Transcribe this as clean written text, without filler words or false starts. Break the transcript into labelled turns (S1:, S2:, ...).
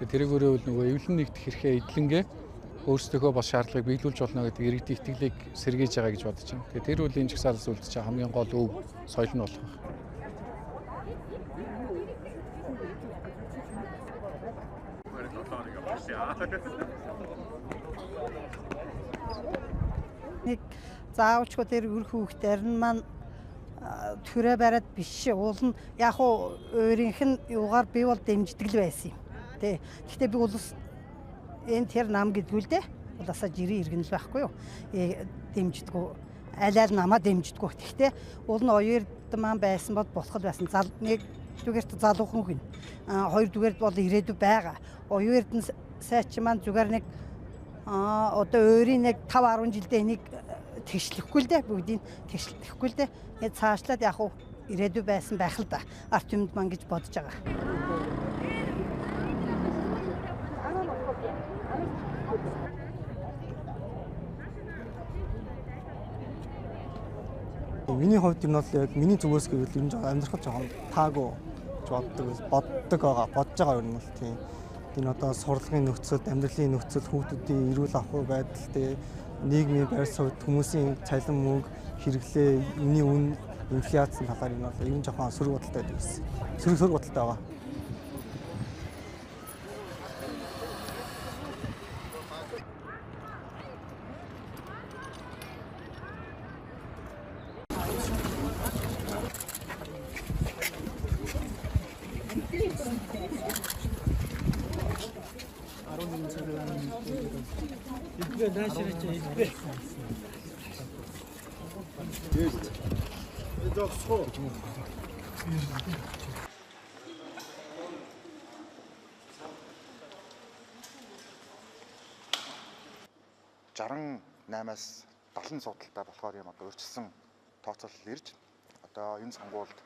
S1: тэрийг өөрөө нөгөө эвлэн нэгдэх хэрхээ эдлэнгээ өөрсдөө бас шаардлагыг биелүүлж болно гэдэг иргэдийн итгэлийг сэргээж байгаа гэж бодож байна. Тэгэхээр тэр үлийн жагсаалаас үлдэж байгаа хамгийн гол өв соёл нь болох байна.
S2: Нэг заавчгүй тэр өр хүүхдээр нь маань төрөө бариад биш уул нь яг уу өөрийнх нь юугаар би бол дэмждэг л байсан юм. Тэ. Гэхдээ би улс энэ тэр нам гэдгүүл дээ. Улаасаа жирийн иргэн л байхгүй юу. Дэмждэггүй. Аль намаа дэмждэггүй. Гэхдээ уул нь оюурд маань байсан бол болох байсан. Нэг дүгээрт залуухан хүн. Хоёр дүгээрт бол ирээдүй байгаа. Оюурд нь сайч маань зүгээр нэг одоо өөрийн нэг 5-10 жилдээ энийг тэгшлэхгүй л дээ. Бүгдийг тэгшлэхгүй л дээ. Ингээд цаашлаад яг уу ирээдүй байсан байх л да. Арт юмд маань гэж бодож байгаа.
S3: Миний хувьд энэ бол яг миний зүгээс гэвэл энэ амьдрах жоохон таагүй боддог байгаа юм бол тийм. Энэ одоо сурлагын нөхцөл, амьдралын нөхцөл, хүүхдүүдийн эрүүл ахуй байдал, нийгмийн байр суурь, хүмүүсийн цалин мөнгө, хэрэглээ, энэний үн, инфляцийн талаар энэ бол ер нь жоохон сөрөг бодолтой байдаг гэсэн. Сөрөг бодолтой байгаа.
S4: Намаас 70 судалтай болохоор юм одоо өөрчилсөн тооцоолол ирж одоо энэ сонгуульд